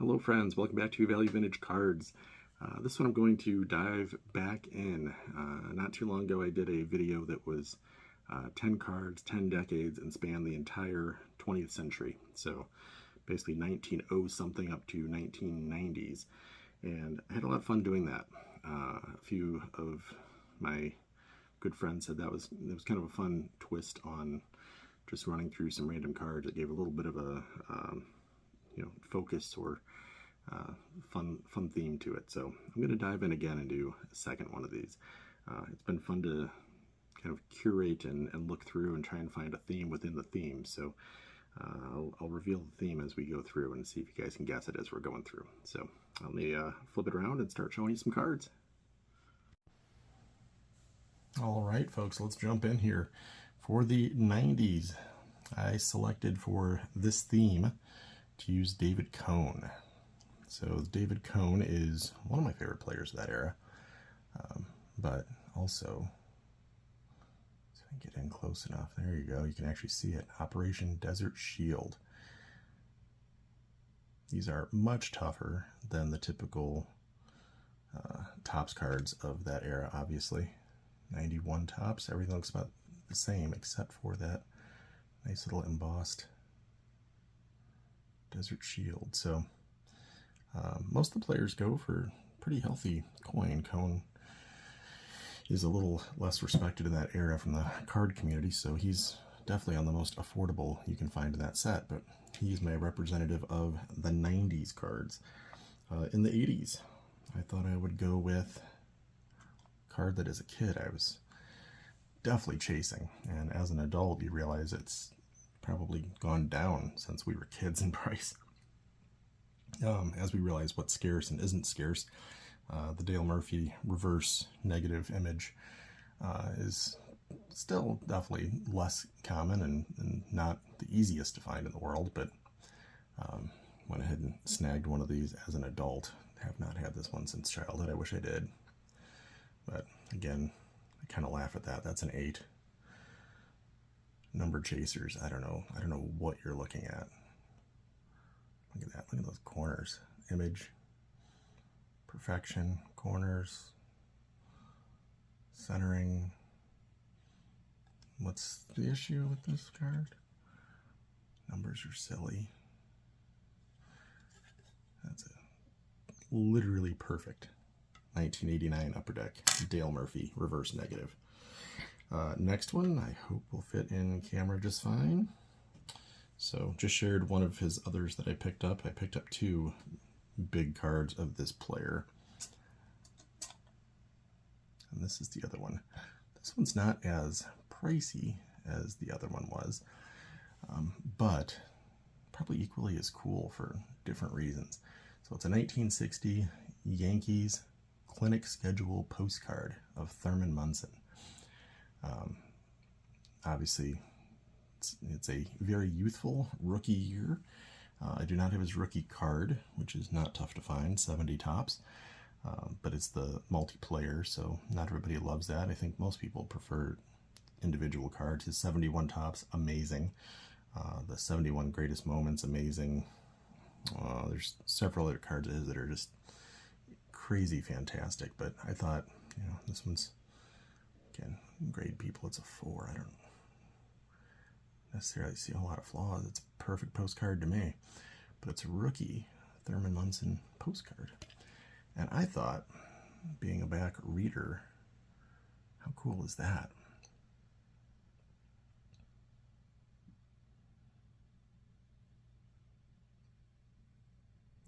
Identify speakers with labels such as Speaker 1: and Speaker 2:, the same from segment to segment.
Speaker 1: Hello friends, welcome back to Value Vintage Cards. This one I'm going to dive back in. Not too long ago I did a video that was 10 cards, 10 decades, and spanned the entire 20th century. So basically 1900 something up to 1990s. And I had a lot of fun doing that. A few of my good friends said that was kind of a fun twist on just running through some random cards. It gave a little bit of a focus or fun theme to it. So I'm going to dive in again and do a second one of these. It's been fun to kind of curate and look through and try and find a theme within the theme. So I'll reveal the theme as we go through and see if you guys can guess it as we're going through. So let me flip it around and start showing you some cards. All right, folks, let's jump in here. For the 90s, I selected for this theme to use David Cone. So David Cone is one of my favorite players of that era, but also, so I can get in close enough, there you go, you can actually see it, Operation Desert Shield. These are much tougher than the typical Topps cards of that era, obviously. 91 Topps, everything looks about the same except for that nice little embossed Desert Shield. So most of the players go for pretty healthy coin. Cone is a little less respected in that era from the card community, so he's definitely on the most affordable you can find in that set, but he's my representative of the 90s cards. In the 80s, I thought I would go with a card that as a kid I was definitely chasing, and as an adult you realize it's probably gone down since we were kids in price. As we realize what's scarce and isn't scarce, the Dale Murphy reverse negative image is still definitely less common and not the easiest to find in the world, but went ahead and snagged one of these as an adult. I have not had this one since childhood. I wish I did. But again, I kind of laugh at that. That's an 8. Number chasers, I don't know what you're looking at. Look at that, look at those corners. Image, perfection, corners, centering. What's the issue with this card? Numbers are silly. That's a literally perfect 1989 Upper Deck Dale Murphy reverse negative. Next one I hope will fit in camera just fine. So just shared one of his others that I picked up. I picked up 2 big cards of this player. And this is the other one. This one's not as pricey as the other one was, but probably equally as cool for different reasons. So it's a 1960 Yankees clinic schedule postcard of Thurman Munson. Obviously, it's a very youthful rookie year. I do not have his rookie card, which is not tough to find, 70 Topps, but it's the multiplayer, so not everybody loves that. I think most people prefer individual cards. His 71 Topps, amazing. The 71 Greatest Moments, amazing. There's several other cards of his that are just crazy fantastic, but I thought, this one's, again, grade people, it's a 4. I don't necessarily see a lot of flaws. It's a perfect postcard to me, but it's a rookie Thurman Munson postcard. And I thought, being a back reader, how cool is that?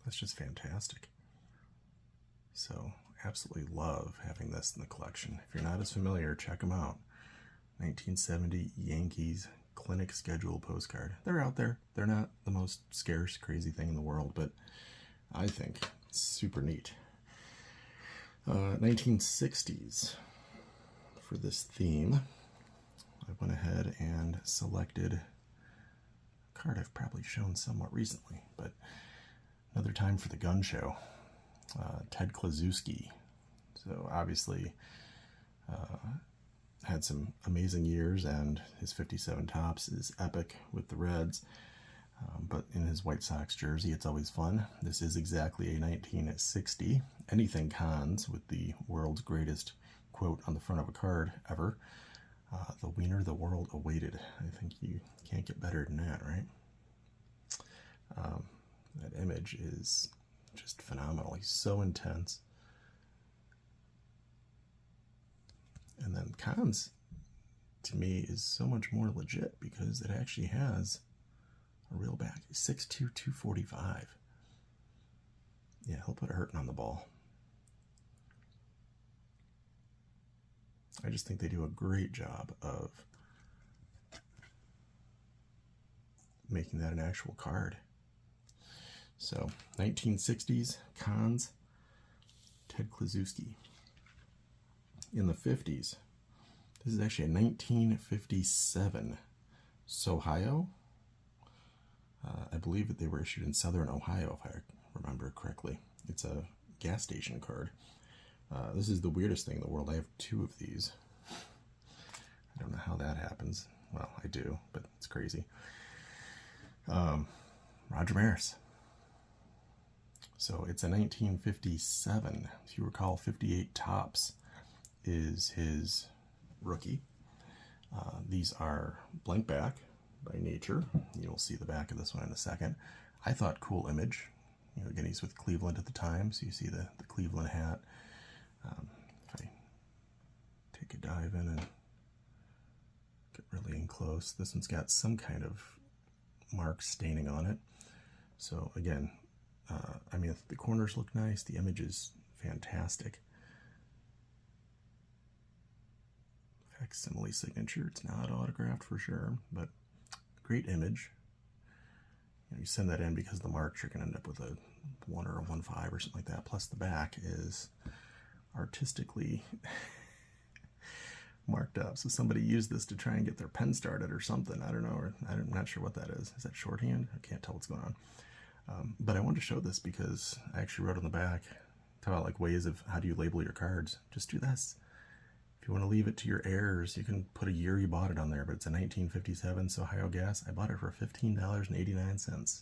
Speaker 1: That's just fantastic. So absolutely love having this in the collection. If you're not as familiar, check them out. 1970 Yankees clinic schedule postcard. They're out there. They're not the most scarce, crazy thing in the world, but I think it's super neat. 1960s. For this theme, I went ahead and selected a card I've probably shown somewhat recently, but Another Time for the Gun Show. Ted Kluszewski. So obviously had some amazing years, and his 57 Topps is epic with the Reds. But in his White Sox jersey, it's always fun. This is exactly a 1960 Anything Cons with the world's greatest quote on the front of a card ever. The wiener the world awaited. I think you can't get better than that, right? That image is just phenomenal. He's so intense. And then Cons, to me, is so much more legit because it actually has a real back. 6'2", 245. Yeah, he'll put a hurting on the ball. I just think they do a great job of making that an actual card. So, 1960s, Cons, Ted Kluszewski. In the 50s, this is actually a 1957 Sohio. I believe that they were issued in Southern Ohio, if I remember correctly. It's a gas station card. This is the weirdest thing in the world. I have 2 of these. I don't know how that happens. Well, I do, but it's crazy. Roger Maris. So it's a 1957. If you recall, 58 Topps is his rookie. These are blank back by nature. You'll see the back of this one in a second. I thought cool image. You know, again, he's with Cleveland at the time, so you see the Cleveland hat. If I take a dive in and get really in close, this one's got some kind of mark staining on it. So again, I mean, the corners look nice. The image is fantastic. Facsimile signature. It's not autographed for sure, but great image. You know, you send that in because the marks, you're going to end up with a 1 or a 1.5 or something like that. Plus the back is artistically marked up. So somebody used this to try and get their pen started or something. I don't know, or I'm not sure what that is. Is that shorthand? I can't tell what's going on. But I wanted to show this because I actually wrote on the back, talk about like ways of how do you label your cards. Just do this. If you want to leave it to your heirs, you can put a year you bought it on there, but it's a 1957 Sohio Gas. I bought it for $15.89.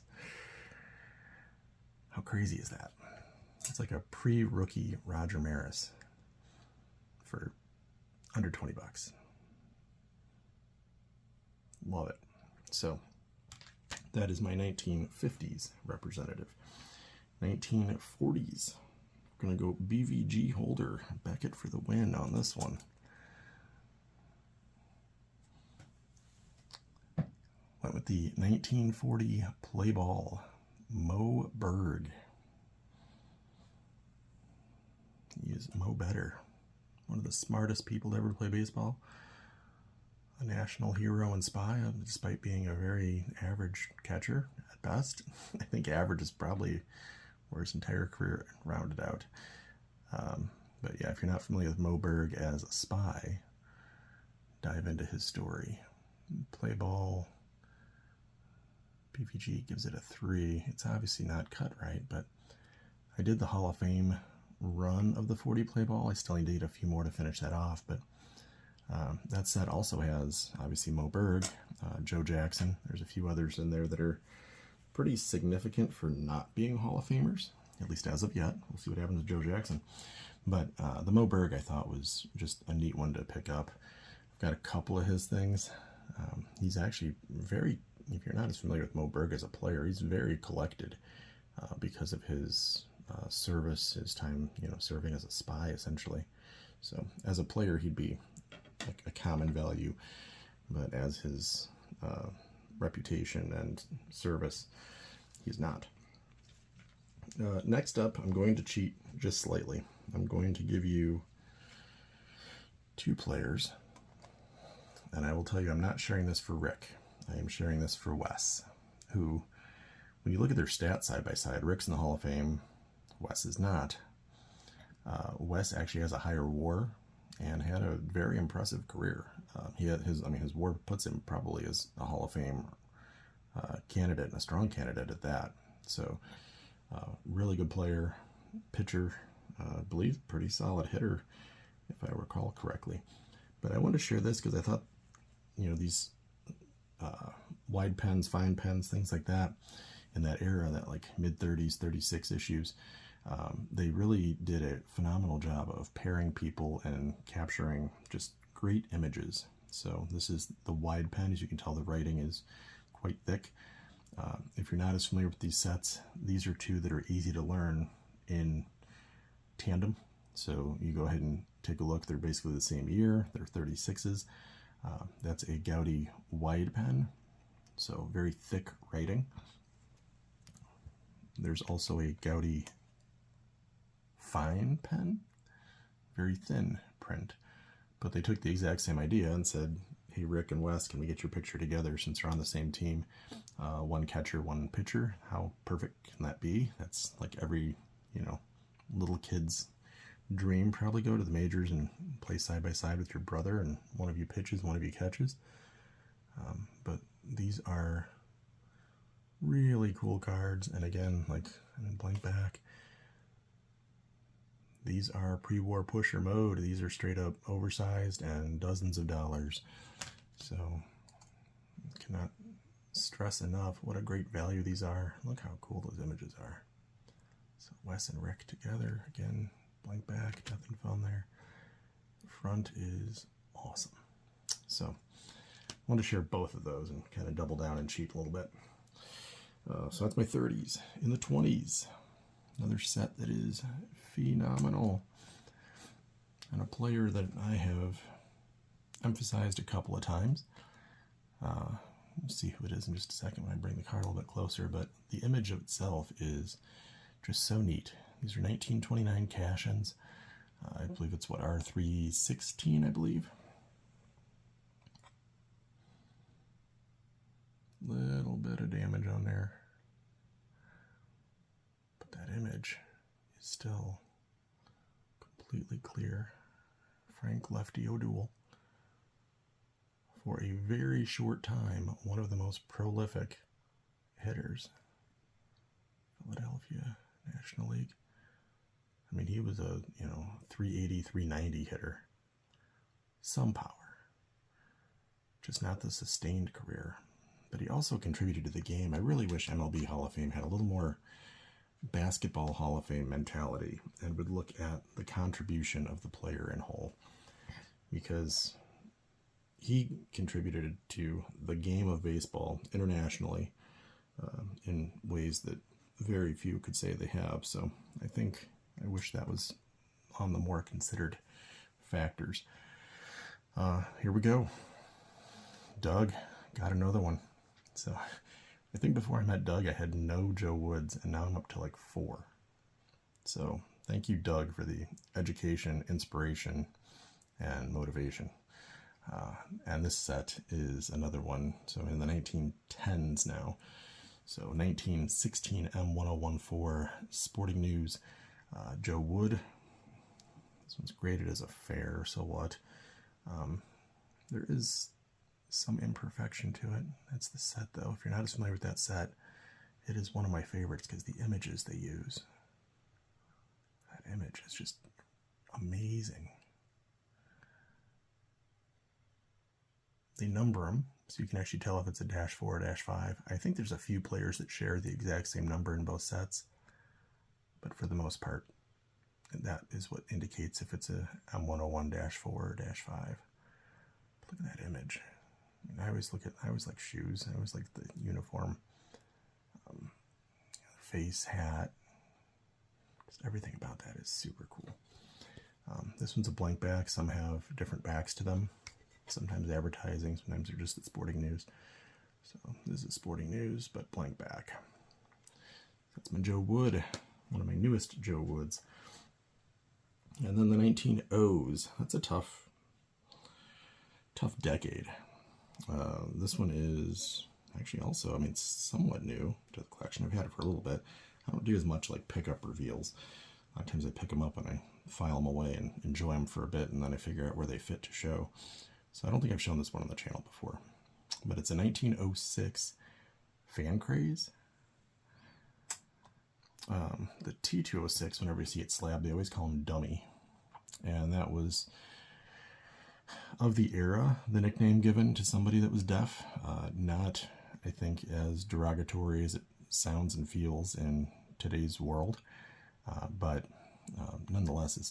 Speaker 1: How crazy is that? It's like a pre-rookie Roger Maris for under 20 bucks. Love it. So that is my 1950s representative. 1940s. We're going to go BVG Holder. Beckett for the win on this one. Went with the 1940 play ball, Moe Berg. He is Mo Better, one of the smartest people to ever play baseball. A national hero and spy, despite being a very average catcher at best. I think average is probably where his entire career rounded out. But yeah, if you're not familiar with Moe Berg as a spy, dive into his story. Play ball, BVG gives it a 3. It's obviously not cut right, but I did the Hall of Fame run of the 40 play ball. I still need to get a few more to finish that off, but that set also has obviously Moe Berg, Joe Jackson. There's a few others in there that are pretty significant for not being Hall of Famers, at least as of yet. We'll see what happens with Joe Jackson. But the Moe Berg I thought was just a neat one to pick up. I've got a couple of his things. He's actually very, if you're not as familiar with Moe Berg as a player, he's very collected because of his service, his time, serving as a spy essentially. So as a player, he'd be like a common value, but as his reputation and service, he's not. Next up, I'm going to cheat just slightly. I'm going to give you 2 players, and I will tell you I'm not sharing this for Rick. I am sharing this for Wes, who, when you look at their stats side by side, Rick's in the Hall of Fame, Wes is not. Wes actually has a higher WAR and had a very impressive career. He had his WAR puts him probably as a Hall of Fame candidate, and a strong candidate at that. So, really good player, pitcher, I believe pretty solid hitter, if I recall correctly. But I wanted to share this because I thought, these wide pens, fine pens, things like that in that era, that like mid-30s, 36 issues. They really did a phenomenal job of pairing people and capturing just great images. So this is the wide pen. As you can tell, the writing is quite thick. If you're not as familiar with these sets, these are two that are easy to learn in tandem. So you go ahead and take a look. They're basically the same year. They're 36s. That's a Goudy wide pen, so very thick writing. There's also a Goudy fine pen, very thin print. But they took the exact same idea and said, hey, Rick and Wes, can we get your picture together since you're on the same team? One catcher, one pitcher. How perfect can that be? That's like every, little kid's dream. Probably go to the majors and play side by side with your brother, and one of you pitches, one of you catches. But these are really cool cards. And again, like in blank back, these are pre-war pusher mode. These are straight up oversized and dozens of dollars. So cannot stress enough what a great value these are. Look how cool those images are. So Wes and Rick together, again, blank back, nothing fun there. The front is awesome. So I wanted to share both of those and kind of double down and cheat a little bit. So that's my 30s. In the 20s, another set that is phenomenal, and a player that I have emphasized a couple of times. We'll see who it is in just a second when I bring the card a little bit closer, but the image of itself is just so neat. These are 1929 cash-ins. I believe it's what, R316, I believe. Little bit of damage on there, but that image is still completely clear. Frank Lefty O'Doul, for a very short time, one of the most prolific hitters. Philadelphia National League. I mean, he was a 380, 390 hitter. Some power, just not the sustained career. But he also contributed to the game. I really wish MLB Hall of Fame had a little more basketball Hall of Fame mentality and would look at the contribution of the player in whole, because he contributed to the game of baseball internationally in ways that very few could say they have. So I wish that was on the more considered factors. Here we go. Doug, got another one. So I think before I met Doug, I had no Joe Woods, and now I'm up to like 4. So thank you, Doug, for the education, inspiration, and motivation. And this set is another one. So in the 1910s now. So 1916 M1014 Sporting News, Joe Wood. This one's graded as a fair, so what? There is some imperfection to it. That's the set, though. If you're not as familiar with that set, it is one of my favorites because the images they use. That image is just amazing. They number them, so you can actually tell if it's a -4 or -5. I think there's a few players that share the exact same number in both sets, but for the most part, that is what indicates if it's a M101-4 or -5. Look at that image. I always like shoes. I always like the uniform, face, hat. Just everything about that is super cool. This one's a blank back. Some have different backs to them. Sometimes advertising, sometimes they're just the Sporting News. So this is Sporting News, but blank back. That's my Joe Wood, one of my newest Joe Woods. And then the 1900s. That's a tough decade. This one is actually also, somewhat new to the collection. I've had it for a little bit. I don't do as much like pickup reveals. A lot of times I pick them up and I file them away and enjoy them for a bit, and then I figure out where they fit to show. So I don't think I've shown this one on the channel before. But it's a 1906 Fan Craze. The T206, whenever you see it slabbed, they always call him Dummy. And that was, of the era, the nickname given to somebody that was deaf, not I think, as derogatory as it sounds and feels in today's world, but nonetheless, it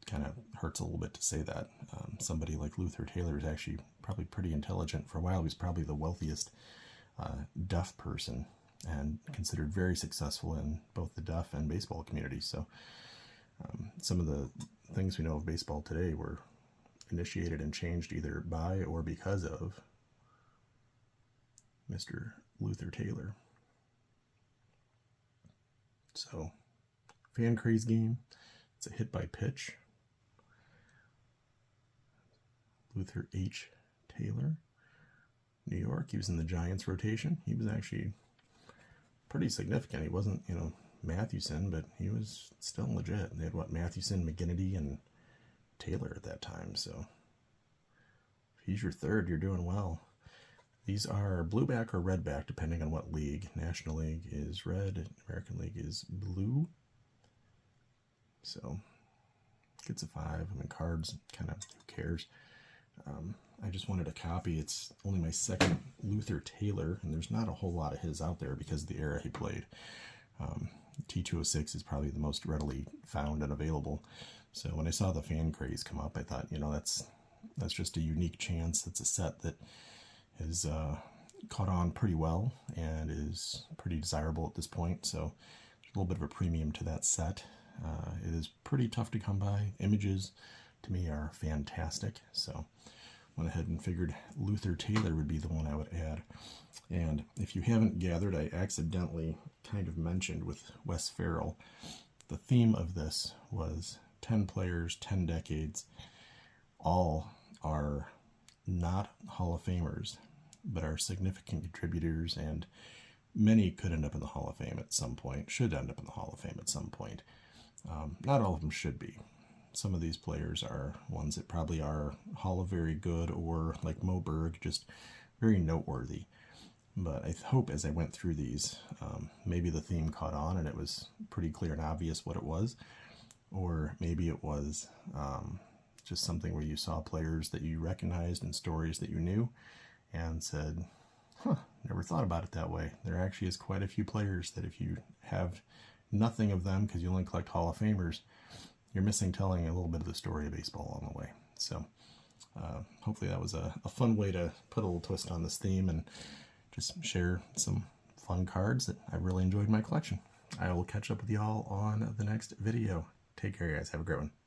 Speaker 1: kind of hurts a little bit to say that. Somebody like Luther Taylor is actually probably pretty intelligent. For a while, he was probably the wealthiest deaf person and considered very successful in both the deaf and baseball communities. So some of the things we know of baseball today were initiated and changed either by or because of Mr. Luther Taylor. So, fan craze game. It's a hit by pitch. Luther H. Taylor, New York. He was in the Giants rotation. He was actually pretty significant. He wasn't, Mathewson, but he was still legit. They had Mathewson, McGinnity, and Taylor at that time. So if he's your third, you're doing well. These are blueback or redback, depending on what league. National League is red, American League is blue. So gets a 5. I mean, cards, kind of, who cares? I just wanted a copy. It's only my second Luther Taylor, and there's not a whole lot of his out there because of the era he played. T206 is probably the most readily found and available. So when I saw the fan craze come up, I thought, that's just a unique chance. It's a set that is caught on pretty well and is pretty desirable at this point. So there's a little bit of a premium to that set. It is pretty tough to come by. Images, to me, are fantastic. So went ahead and figured Luther Taylor would be the one I would add. And if you haven't gathered, I accidentally kind of mentioned with Wes Farrell, the theme of this was 10 players, 10 decades. All are not Hall of Famers, but are significant contributors, and many could end up in the Hall of Fame at some point, should end up in the Hall of Fame at some point. Not all of them should be. Some of these players are ones that probably are Hall of Very Good, or like Mo Berg, just very noteworthy. But I hope as I went through these, maybe the theme caught on and it was pretty clear and obvious what it was. Or maybe it was just something where you saw players that you recognized and stories that you knew and said, never thought about it that way. There actually is quite a few players that if you have nothing of them because you only collect Hall of Famers, you're missing telling a little bit of the story of baseball along the way. So hopefully that was a fun way to put a little twist on this theme and just share some fun cards that I really enjoyed in my collection. I will catch up with y'all on the next video. Take care, guys. Have a great one.